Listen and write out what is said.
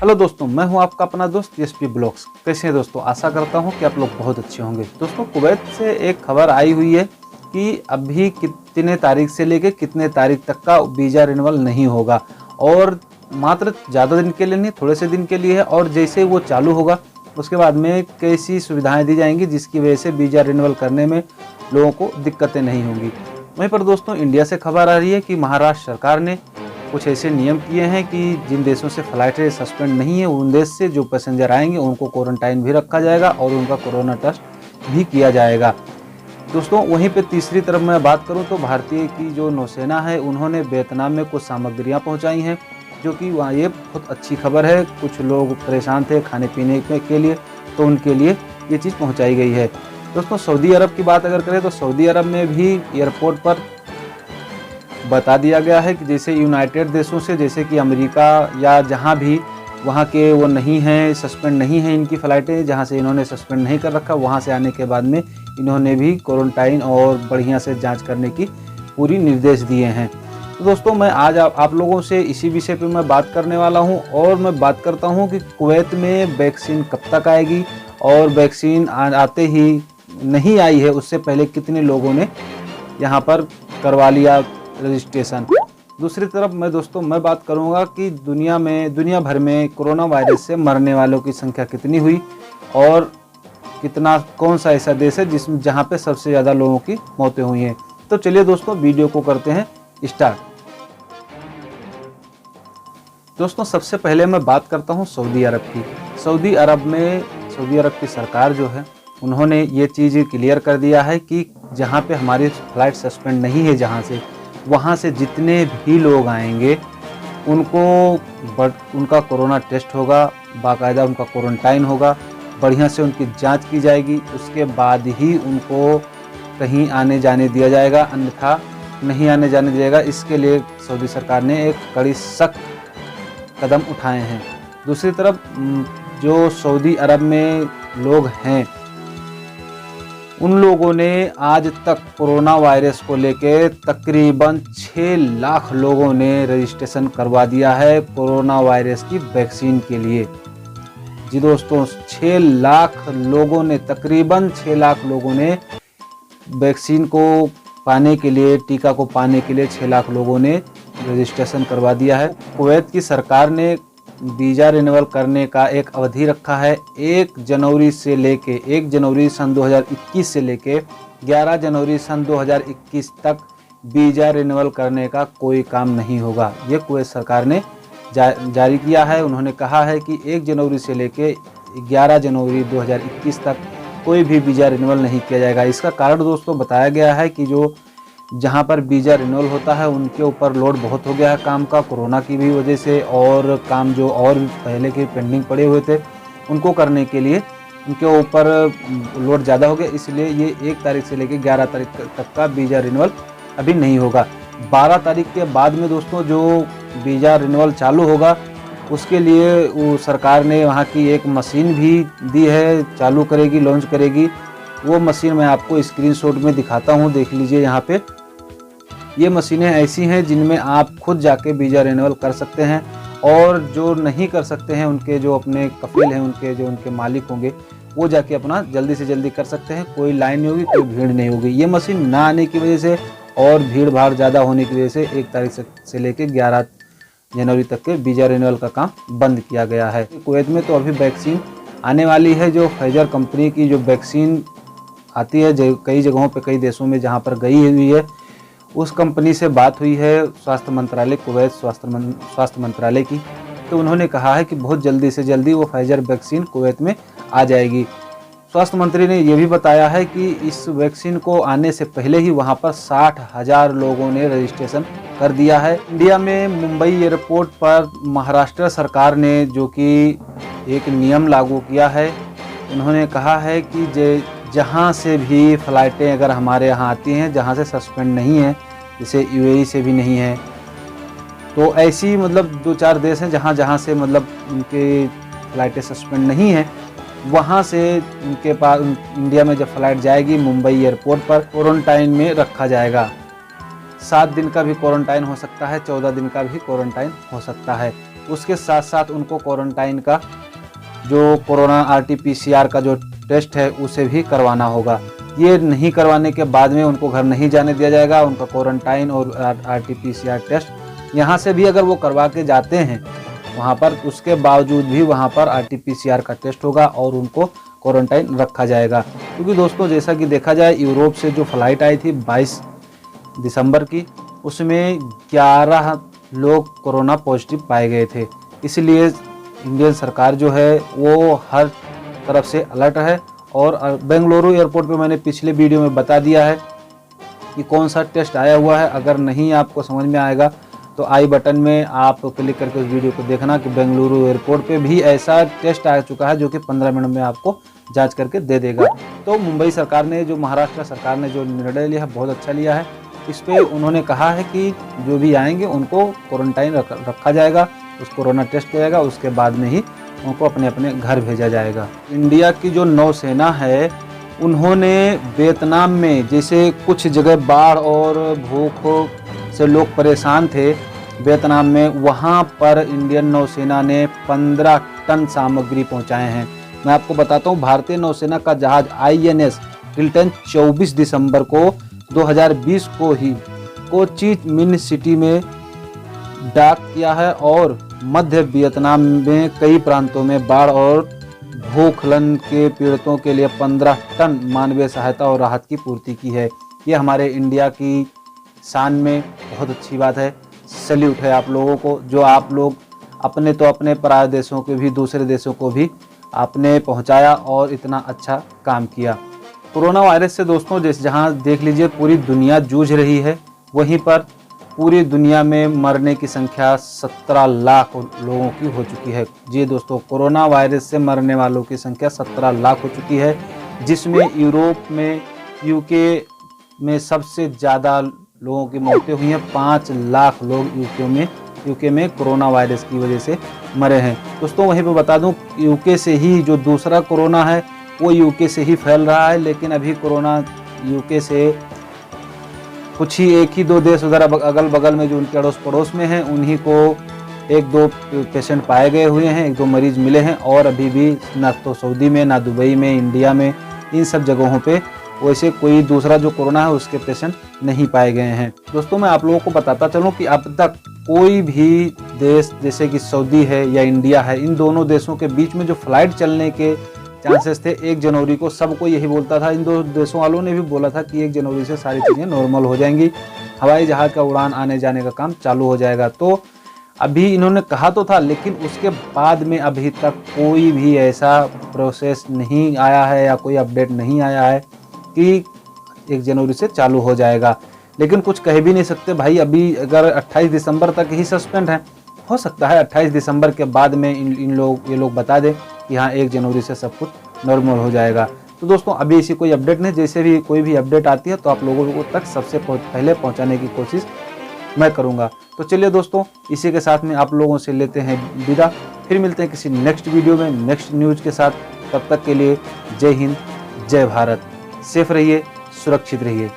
Hello दोस्तों, मैं हूं आपका अपना दोस्त एसपी ब्लॉग्स। कैसे हैं दोस्तों? आशा करता हूं कि आप लोग बहुत अच्छे होंगे। दोस्तों, कुवैत से एक खबर आई हुई है कि अभी कितने तारीख से लेके कितने तारीख तक का वीज़ा रिन्यूअल नहीं होगा और मात्र ज़्यादा दिन के लिए नहीं, थोड़े से दिन के लिए है। और जैसे वो चालू होगा उसके बाद में कैसी सुविधाएं दी जाएंगी जिसकी वजह से वीज़ा रिन्यूअल करने में लोगों को दिक्कतें नहीं होंगी। वहीं पर दोस्तों, इंडिया से खबर आ रही है कि महाराष्ट्र सरकार ने कुछ ऐसे नियम किए हैं कि जिन देशों से फ्लाइटें सस्पेंड नहीं है उन देश से जो पैसेंजर आएंगे उनको क्वारंटाइन भी रखा जाएगा और उनका कोरोना टेस्ट भी किया जाएगा। दोस्तों, वहीं पे तीसरी तरफ मैं बात करूं तो भारतीय की जो नौसेना है उन्होंने वियतनाम में कुछ सामग्रियां पहुंचाई हैं, जो कि वहाँ ये बहुत अच्छी खबर है। कुछ लोग परेशान थे खाने पीने के लिए, तो उनके लिए ये चीज़ पहुँचाई गई है। दोस्तों, सऊदी अरब की बात अगर करें तो सऊदी अरब में भी एयरपोर्ट पर बता दिया गया है कि जैसे यूनाइटेड देशों से, जैसे कि अमेरिका या जहां भी वहां के वो नहीं हैं, सस्पेंड नहीं हैं इनकी फ़्लाइटें, जहां से इन्होंने सस्पेंड नहीं कर रखा, वहां से आने के बाद में इन्होंने भी क्वारंटाइन और बढ़िया से जांच करने की पूरी निर्देश दिए हैं। तो दोस्तों, मैं आज आप लोगों से इसी विषय पर मैं बात करने वाला हूँ और मैं बात करता हूँ कि कुवैत में वैक्सीन कब तक आएगी और वैक्सीन आते ही नहीं आई है उससे पहले कितने लोगों ने यहाँ पर करवा लिया रजिस्ट्रेशन। दूसरी तरफ मैं बात करूंगा कि दुनिया भर में कोरोना वायरस से मरने वालों की संख्या कितनी हुई और कौन सा ऐसा देश है जहां पे सबसे ज़्यादा लोगों की मौतें हुई हैं। तो चलिए दोस्तों, वीडियो को करते हैं स्टार्ट। दोस्तों, सबसे पहले मैं बात करता हूं सऊदी अरब की। सऊदी अरब की सरकार जो है उन्होंने ये चीज़ क्लियर कर दिया है कि जहाँ पे हमारी फ्लाइट सस्पेंड नहीं है, वहाँ से जितने भी लोग आएंगे उनका कोरोना टेस्ट होगा, बाकायदा उनका क्वारंटाइन होगा, बढ़िया से उनकी जांच की जाएगी। उसके बाद ही उनको कहीं आने जाने दिया जाएगा, अन्यथा नहीं आने जाने दिया जाएगा। इसके लिए सऊदी सरकार ने एक कड़ी सख्त कदम उठाए हैं। दूसरी तरफ जो सऊदी अरब में लोग हैं उन लोगों ने आज तक कोरोना वायरस को लेके तकरीबन 6 लाख लोगों ने रजिस्ट्रेशन करवा दिया है कोरोना वायरस की वैक्सीन के लिए। जी दोस्तों, 6 लाख लोगों ने, तकरीबन 6 लाख लोगों ने वैक्सीन को पाने के लिए, टीका को पाने के लिए 6 लाख लोगों ने रजिस्ट्रेशन करवा दिया है। कुवैत की सरकार ने वीज़ा रिन्यूअल करने का एक अवधि रखा है। 1 जनवरी सन 2021 से लेके 11 जनवरी सन 2021 तक वीज़ा रिन्यूअल करने का कोई काम नहीं होगा। ये कुवैत सरकार ने जारी किया है। उन्होंने कहा है कि 1 जनवरी से लेके 11 जनवरी 2021 तक कोई भी वीज़ा रिन्यूअल नहीं किया जाएगा। इसका कारण दोस्तों बताया गया है कि जहाँ पर वीज़ा रिन्यूअल होता है उनके ऊपर लोड बहुत हो गया है काम का, कोरोना की भी वजह से, और काम जो और पहले के पेंडिंग पड़े हुए थे उनको करने के लिए उनके ऊपर लोड ज़्यादा हो गया। इसलिए ये 1 तारीख से लेकर 11 तारीख तक का वीज़ा रिन्यूअल अभी नहीं होगा। 12 तारीख के बाद में दोस्तों जो वीज़ा रिन्यूअल चालू होगा उसके लिए वो सरकार ने वहाँ की एक मशीन भी दी है, चालू करेगी, लॉन्च करेगी। वो मशीन मैं आपको स्क्रीनशॉट में दिखाता हूँ, देख लीजिए। यहाँ पे ये मशीनें ऐसी हैं जिनमें आप खुद जाके वीज़ा रिन्यूअल कर सकते हैं और जो नहीं कर सकते हैं उनके जो अपने कफिल हैं, उनके मालिक होंगे, वो जाके अपना जल्दी से जल्दी कर सकते हैं। कोई लाइन नहीं होगी, कोई भीड़ नहीं होगी। ये मशीन ना आने की वजह से और भीड़ भाड़ ज़्यादा होने की वजह से 1 तारीख से लेकर 11 जनवरी तक के वीज़ा रिन्यूअल का काम बंद किया गया है। कुवैत में तो अभी वैक्सीन आने वाली है, जो फाइजर कंपनी की जो वैक्सीन आती है कई जगहों पे, कई देशों में जहाँ पर गई हुई है, उस कंपनी से बात हुई है स्वास्थ्य मंत्रालय, कुवैत स्वास्थ्य मंत्रालय की। तो उन्होंने कहा है कि बहुत जल्दी से जल्दी वो फाइजर वैक्सीन कुवैत में आ जाएगी। स्वास्थ्य मंत्री ने यह भी बताया है कि इस वैक्सीन को आने से पहले ही वहाँ पर 60,000 लोगों ने रजिस्ट्रेशन कर दिया है। इंडिया में मुंबई एयरपोर्ट पर महाराष्ट्र सरकार ने जो कि एक नियम लागू किया है, उन्होंने कहा है कि जहाँ से भी फ़्लाइटें अगर हमारे यहाँ आती हैं जहाँ से सस्पेंड नहीं है, जैसे यूएई से भी नहीं है, तो ऐसी 2-4 देश हैं जहाँ से उनके फ़्लाइटें सस्पेंड नहीं हैं, वहाँ से उनके पास इंडिया में जब फ़्लाइट जाएगी मुंबई एयरपोर्ट पर क्वारंटाइन में रखा जाएगा। 7 दिन का भी क्वारंटाइन हो सकता है, 14 दिन का भी क्वारंटाइन हो सकता है। उसके साथ साथ उनको क्वारंटाइन का जो कोरोना RT-PCR का जो टेस्ट है उसे भी करवाना होगा। ये नहीं करवाने के बाद में उनको घर नहीं जाने दिया जाएगा। उनका क्वारंटाइन और RT-PCR टेस्ट यहाँ से भी अगर वो करवा के जाते हैं वहाँ पर, उसके बावजूद भी वहाँ पर RT-PCR का टेस्ट होगा और उनको क्वारंटाइन रखा जाएगा। क्योंकि दोस्तों जैसा कि देखा जाए, यूरोप से जो फ्लाइट आई थी 22 दिसंबर की, उसमें 11 लोग कोरोना पॉजिटिव पाए गए थे। इसलिए इंडियन सरकार जो है वो हर तरफ से अलर्ट है। और बेंगलुरु एयरपोर्ट पे मैंने पिछले वीडियो में बता दिया है कि कौन सा टेस्ट आया हुआ है। अगर नहीं आपको समझ में आएगा तो आई बटन में आप क्लिक करके उस वीडियो को देखना कि बेंगलुरु एयरपोर्ट पे भी ऐसा टेस्ट आ चुका है जो कि 15 मिनट में आपको जांच करके दे देगा। तो मुंबई सरकार ने, जो महाराष्ट्र सरकार ने जो निर्णय लिया है, बहुत अच्छा लिया है। इस पर उन्होंने कहा है कि जो भी आएंगे उनको क्वारंटाइन रखा जाएगा, उस कोरोना टेस्ट किया जाएगा, उसके बाद में ही उनको अपने अपने घर भेजा जाएगा। इंडिया की जो नौसेना है उन्होंने वियतनाम में, जैसे कुछ जगह बाढ़ और भूख से लोग परेशान थे वियतनाम में, वहाँ पर इंडियन नौसेना ने 15 टन सामग्री पहुँचाए हैं। मैं आपको बताता हूँ, भारतीय नौसेना का जहाज INS टिल्टन 24 दिसंबर को 2020 को ही कोची मिन सिटी में डॉक किया है और मध्य वियतनाम में कई प्रांतों में बाढ़ और भूखलन के पीड़ितों के लिए 15 टन मानवीय सहायता और राहत की पूर्ति की है। ये हमारे इंडिया की शान में बहुत अच्छी बात है। सैल्यूट है आप लोगों को, जो आप लोग अपने तो अपने पराय देशों के भी, दूसरे देशों को भी आपने पहुंचाया और इतना अच्छा काम किया। कोरोना वायरस से दोस्तों जहाँ देख लीजिए पूरी दुनिया जूझ रही है, वहीं पर पूरी दुनिया में मरने की संख्या 17 लाख लोगों की हो चुकी है। जी दोस्तों, कोरोना वायरस से मरने वालों की संख्या 17 लाख हो चुकी है, जिसमें यूरोप में, UK में सबसे ज़्यादा लोगों की मौतें हुई हैं। 5 लाख लोग यूके में कोरोना वायरस की वजह से मरे हैं। दोस्तों वहीं पर बता दूं, UK से ही जो दूसरा कोरोना है वो UK से ही फैल रहा है, लेकिन अभी कोरोना UK से कुछ ही 1-2 देश उधर अगल बगल में जो उनके अड़ोस पड़ोस में हैं, उन्हीं को 1-2 पेशेंट पाए गए हुए हैं, 1-2 मरीज मिले हैं। और अभी भी ना तो सऊदी में, ना दुबई में, इंडिया में, इन सब जगहों पे वैसे कोई दूसरा जो कोरोना है उसके पेशेंट नहीं पाए गए हैं। दोस्तों मैं आप लोगों को बताता चलूँ कि अब तक कोई भी देश, जैसे कि सऊदी है या इंडिया है, इन दोनों देशों के बीच में जो फ्लाइट चलने के चांसेस थे 1 जनवरी को, सबको यही बोलता था, इन दो देशों वालों ने भी बोला था कि 1 जनवरी से सारी चीज़ें नॉर्मल हो जाएंगी, हवाई जहाज़ का उड़ान आने जाने का काम चालू हो जाएगा। तो अभी इन्होंने कहा तो था, लेकिन उसके बाद में अभी तक कोई भी ऐसा प्रोसेस नहीं आया है या कोई अपडेट नहीं आया है कि 1 जनवरी से चालू हो जाएगा। लेकिन कुछ कह भी नहीं सकते भाई, अभी अगर 28 दिसंबर तक ही सस्पेंड है, हो सकता है 28 दिसंबर के बाद में ये लोग बता दें कि हाँ 1 जनवरी से सब कुछ नॉर्मल हो जाएगा। तो दोस्तों अभी ऐसी कोई अपडेट नहीं, जैसे भी कोई भी अपडेट आती है तो आप लोगों को तक सबसे पहले पहुंचाने की कोशिश मैं करूंगा। तो चलिए दोस्तों, इसी के साथ में आप लोगों से लेते हैं विदा। फिर मिलते हैं किसी नेक्स्ट वीडियो में नेक्स्ट न्यूज़ के साथ। तब तक के लिए जय हिंद, जय भारत। सेफ रहिए, सुरक्षित रहिए।